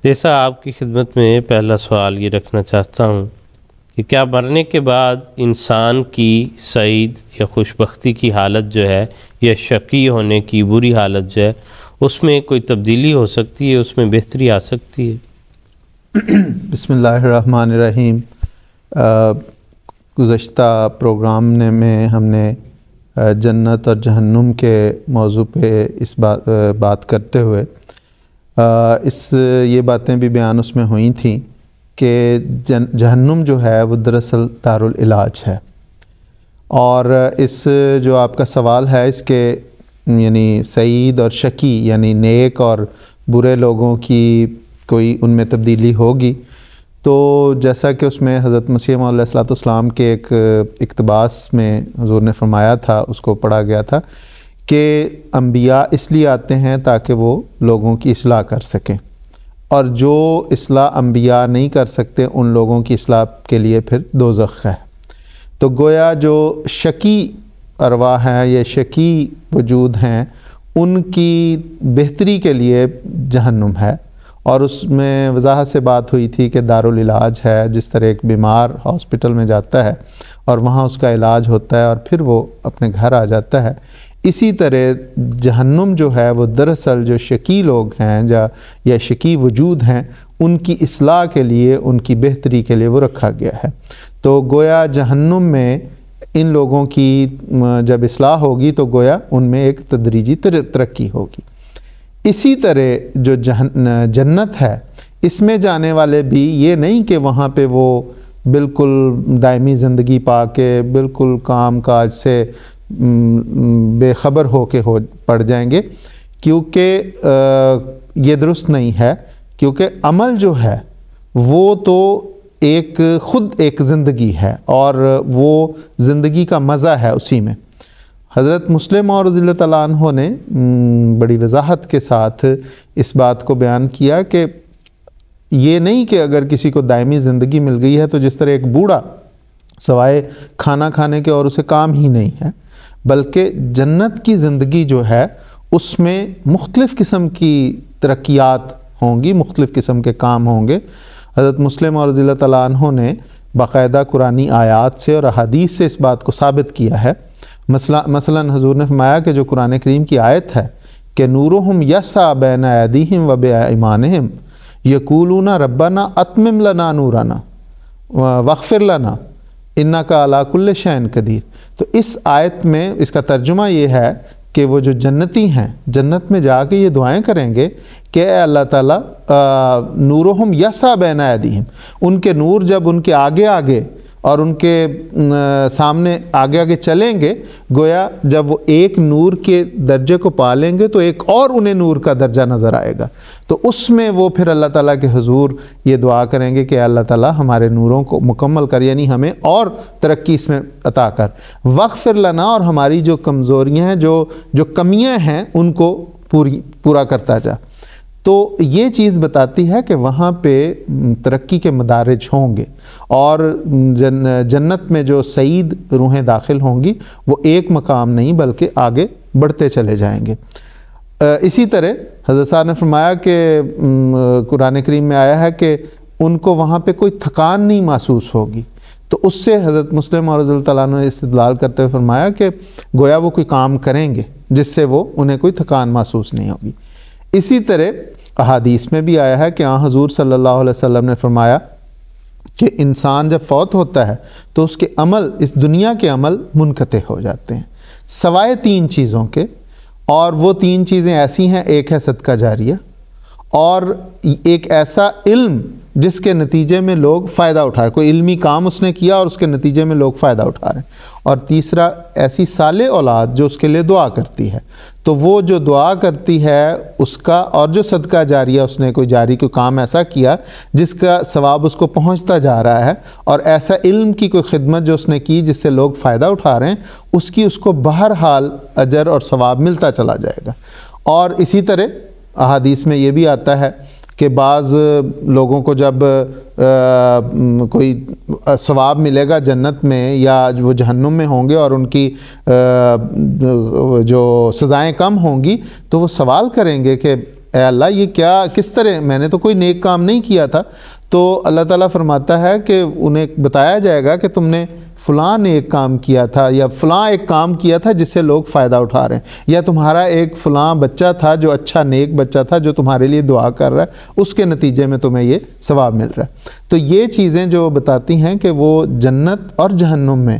جیسا آپ کی خدمت میں پہلا سوال یہ رکھنا چاہتا ہوں کہ کیا مرنے کے بعد انسان کی سعید یا خوش بختی کی حالت جو ہے یا شقی ہونے کی بری حالت جو ہے اس میں کوئی تبدیلی ہو سکتی ہے، اس میں بہتری آ سکتی ہے؟ بسم اللہ الرحمن الرحیم۔ گزشتہ پروگرام میں ہم نے جنت اور جہنم کے موضوع پہ اس بات کرتے ہوئے یہ باتیں بھی بیان اس میں ہوئی تھیں کہ جہنم جو ہے وہ دراصل دارالعلاج ہے، اور اس جو آپ کا سوال ہے اس کے یعنی سعید اور شقی یعنی نیک اور برے لوگوں کی کوئی ان میں تبدیلی ہوگی، تو جیسا کہ اس میں حضرت مسیح موعود علیہ الصلوۃ والسلام کے ایک اقتباس میں حضور نے فرمایا تھا، اس کو پڑھا گیا تھا کہ انبیاء اس لیے آتے ہیں تاکہ وہ لوگوں کی اصلاح کر سکیں، اور جو اصلاح انبیاء نہیں کر سکتے ان لوگوں کی اصلاح کے لیے پھر دوزخ ہے۔ تو گویا جو شقی ارواح ہیں یا شقی وجود ہیں ان کی بہتری کے لیے جہنم ہے، اور اس میں وضاحت سے بات ہوئی تھی کہ دارالعلاج ہے، جس طرح ایک بیمار ہاسپٹل میں جاتا ہے اور وہاں اس کا علاج ہوتا ہے اور پھر وہ اپنے گھر آ جاتا ہے، اسی طرح جہنم جو ہے وہ دراصل جو شقی لوگ ہیں یا شقی وجود ہیں ان کی اصلاح کے لیے، ان کی بہتری کے لیے وہ رکھا گیا ہے۔ تو گویا جہنم میں ان لوگوں کی جب اصلاح ہوگی تو گویا ان میں ایک تدریجی ترقی ہوگی۔ اسی طرح جو جنت ہے اس میں جانے والے بھی یہ نہیں کہ وہاں پہ وہ بالکل دائمی زندگی پا کے بالکل کام کاج سے بے خبر ہو کے پڑ جائیں گے، کیونکہ یہ درست نہیں ہے، کیونکہ عمل جو ہے وہ تو خود ایک زندگی ہے اور وہ زندگی کا مزہ ہے اسی میں۔ حضرت مسلم اور رضی اللہ تعالیٰ عنہ نے بڑی وضاحت کے ساتھ اس بات کو بیان کیا کہ یہ نہیں کہ اگر کسی کو دائمی زندگی مل گئی ہے تو جس طرح ایک بوڑھا سوائے کھانا کھانے کے اور اسے کام ہی نہیں ہے، بلکہ جنت کی زندگی جو ہے اس میں مختلف قسم کی ترقیات ہوں گی، مختلف قسم کے کام ہوں گے۔ حضرت مسلم اور رضی اللہ تعالیٰ عنہ نے باقاعدہ قرآنی آیات سے اور احادیث سے اس بات کو ثابت کیا ہے۔ مثلا حضور نے فرمایا کہ جو قرآن کریم کی آیت ہے کہ نورہم یسعی بین ایدیہم و بایمانہم یقولون ربنا اتمم لنا نورنا واغفر لنا انک علی کل شیء قدیر، تو اس آیت میں اس کا ترجمہ یہ ہے کہ وہ جو جنتی ہیں جنت میں جا کے یہ دعائیں کریں گے کہ اے اللہ تعالیٰ نورہم یسعی بین ایدیہم، ان کے نور جب ان کے آگے آگے اور ان کے سامنے آگے آگے چلیں گے، گویا جب وہ ایک نور کے درجے کو پا لیں گے تو ایک اور انہیں نور کا درجہ نظر آئے گا، تو اس میں وہ پھر اللہ تعالیٰ کے حضور یہ دعا کریں گے کہ اللہ تعالیٰ ہمارے نوروں کو مکمل کر، یعنی ہمیں اور ترقی اس میں عطا کر، واغفر لنا، اور ہماری جو کمزوریاں ہیں جو کمیاں ہیں ان کو پورا کرتا جا۔ تو یہ چیز بتاتی ہے کہ وہاں پہ ترقی کے مدارج ہوں گے، اور جنت میں جو سعید روحیں داخل ہوں گی وہ ایک مقام نہیں بلکہ آگے بڑھتے چلے جائیں گے۔ اسی طرح حضرت صاحب نے فرمایا کہ قرآن کریم میں آیا ہے کہ ان کو وہاں پہ کوئی تھکان نہیں محسوس ہوگی، تو اس سے حضرت مسلم اور رضی اللہ تعالیٰ عنہ نے استدلال کرتے ہوئے فرمایا کہ گویا وہ کوئی کام کریں گے جس سے وہ انہیں کوئی تھکان محسوس نہیں ہوگی۔ اسی طرح احادیث میں بھی آیا ہے کہ حضور صلی اللہ علیہ وسلم نے فرمایا کہ انسان جب فوت ہوتا ہے تو اس کے عمل، اس دنیا کے عمل منقطع ہو جاتے ہیں سوائے 3 چیزوں کے، اور وہ 3 چیزیں ایسی ہیں، ایک ہے صدقہ جاریہ، اور ایک ایسا علم جس کے نتیجے میں لوگ فائدہ اٹھا رہے، کوئی علمی کام اس نے کیا اور اس کے نتیجے میں لوگ فائدہ اٹھا رہے ہیں، اور تیسرا ایسی صالح اولاد جو اس کے لیے دعا کرتی ہے، تو وہ جو دعا کرتی ہے اس کا، اور جو صدقہ جاریہ اس نے کوئی کام ایسا کیا جس کا ثواب اس کو پہنچتا جا رہا ہے، اور ایسا علم کی کوئی خدمت جو اس نے کی جس سے لوگ فائدہ اٹھا رہے ہیں، اس کو بہرحال اجر اور ثواب ملتا چلا جائے گا۔ اور اسی طرح احادیث میں یہ بھی آتا ہے کہ بعض لوگوں کو جب کوئی ثواب ملے گا جنت میں یا وہ جہنم میں ہوں گے اور ان کی جو سزائیں کم ہوں گی، تو وہ سوال کریں گے کہ اے اللہ یہ کیا، کس طرح، میں نے تو کوئی نیک کام نہیں کیا تھا. تو اللہ تعالیٰ فرماتا ہے کہ انہیں بتایا جائے گا کہ تم نے فلاں ایک کام کیا تھا، یا فلاں ایک کام کیا تھا جس سے لوگ فائدہ اٹھا رہے ہیں، یا تمہارا ایک فلاں بچہ تھا جو اچھا نیک بچہ تھا جو تمہارے لیے دعا کر رہا ہے، اس کے نتیجے میں تمہیں یہ ثواب مل رہا ہے. تو یہ چیزیں جو بتاتی ہیں کہ وہ جنت اور جہنم میں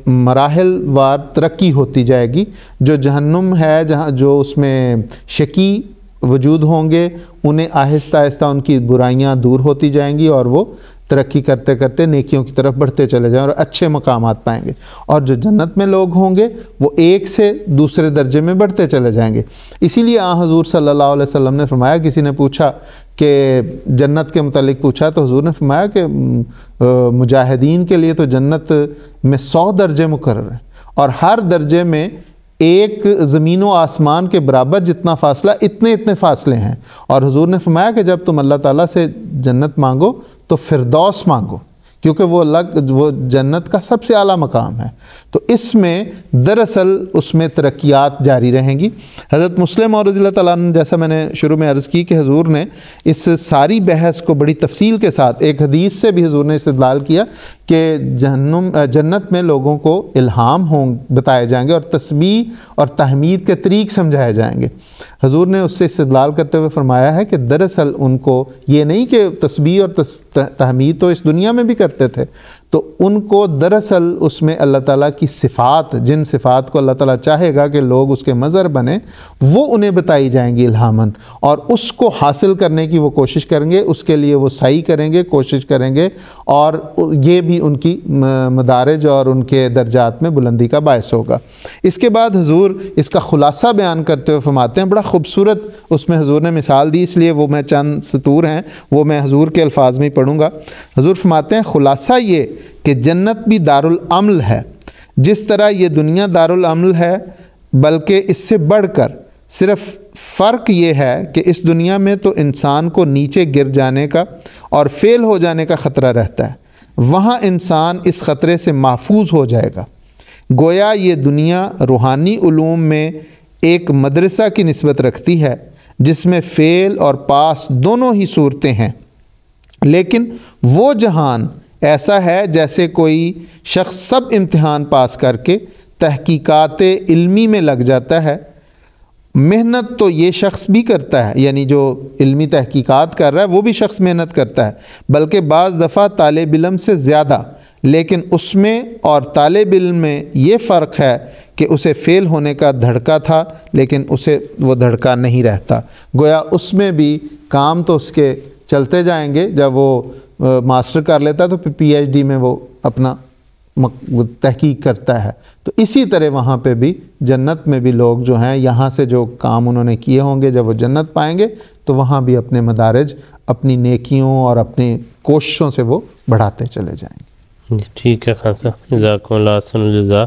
مراحل وار ترقی ہوتی جائے گی. جو جہنم ہے جہاں جو اس میں شقی وجود ہوں گے، انہیں آہستہ آہستہ ان کی برائیاں دور ہوتی جائیں گی اور وہ ترقی کرتے کرتے نیکیوں کی طرف بڑھتے چلے جائیں اور اچھے مقامات پائیں گے. اور جو جنت میں لوگ ہوں گے وہ ایک سے دوسرے درجے میں بڑھتے چلے جائیں گے. اسی لیے حضور صلی اللہ علیہ وسلم نے فرمایا، کسی نے پوچھا کہ جنت کے متعلق پوچھا تو حضور نے فرمایا کہ مجاہدین کے لیے تو جنت میں 100 درجے مقرر ہیں، اور ہر درجے میں ایک زمین و آسمان کے برابر جتنا فاصلہ، اتنے فاصلے ہیں. اور حضور نے فرمایا کہ جب تم اللہ تعالیٰ سے جنت مانگو تو فردوس مانگو، کیونکہ وہ جنت کا سب سے اعلیٰ مقام ہے. تو اس میں دراصل اس میں ترقیات جاری رہیں گی. حضرت مسلم اور رضی اللہ تعالیٰ عنہ، جیسا میں نے شروع میں عرض کی کہ حضور نے اس ساری بحث کو بڑی تفصیل کے ساتھ ایک حدیث سے بھی حضور نے استدلال کیا کہ جنت میں لوگوں کو الہام بتائے جائیں گے اور تسبیح اور تحمید کے طریق سمجھائے جائیں گے. حضور نے اس سے استدلال کرتے ہوئے فرمایا ہے کہ دراصل ان کو یہ نہیں کہ تسبیح اور تحمید تو اس دنیا میں بھی کرتے تھے، تو ان کو دراصل اس میں اللہ تعالیٰ کی صفات، جن صفات کو اللہ تعالیٰ چاہے گا کہ لوگ اس کے مظہر بنیں، وہ انہیں بتائی جائیں گی الہاماً، اور اس کو حاصل کرنے کی وہ کوشش کریں گے، اس کے لیے وہ سعی کریں گے، کوشش کریں گے، اور یہ بھی ان کی مدارج اور ان کے درجات میں بلندی کا باعث ہوگا. اس کے بعد حضور اس کا خلاصہ بیان کرتے ہوئے فرماتے ہیں، بڑا خوبصورت اس میں حضور نے مثال دی، اس لیے وہ میں چند سطور ہیں وہ میں حضور کے الفاظ میں پڑھوں گا. حضور فرماتے ہیں خلاصہ یہ کہ جنت بھی دارالعمل ہے، جس طرح یہ دنیا دارالعمل ہے، بلکہ اس سے بڑھ کر صرف فرق یہ ہے کہ اس دنیا میں تو انسان کو نیچے گر جانے کا اور فیل ہو جانے کا خطرہ رہتا ہے، وہاں انسان اس خطرے سے محفوظ ہو جائے گا. گویا یہ دنیا روحانی علوم میں ایک مدرسہ کی نسبت رکھتی ہے جس میں فیل اور پاس دونوں ہی صورتیں ہیں، لیکن وہ جہان ایسا ہے جیسے کوئی شخص سب امتحان پاس کر کے تحقیقات علمی میں لگ جاتا ہے. محنت تو یہ شخص بھی کرتا ہے، یعنی جو علمی تحقیقات کر رہا ہے وہ بھی شخص محنت کرتا ہے، بلکہ بعض دفعہ طالب علم سے زیادہ، لیکن اس میں اور طالب علم میں یہ فرق ہے کہ اسے فیل ہونے کا دھڑکا تھا لیکن اسے وہ دھڑکا نہیں رہتا. گویا اس میں بھی کام تو اس کے چلتے جائیں گے، جب وہ ماسٹر کر لیتا ہے تو پھر پی ایچ ڈی میں وہ اپنا تحقیق کرتا ہے. تو اسی طرح وہاں پہ بھی جنت میں بھی لوگ جو ہیں یہاں سے جو کام انہوں نے کیے ہوں گے، جب وہ جنت پائیں گے تو وہاں بھی اپنے مدارج، اپنی نیکیوں اور اپنی کوششوں سے وہ بڑھاتے چلے جائیں گے. ٹھیک ہے خان صاحب، جزاکم اللہ احسن الجزا.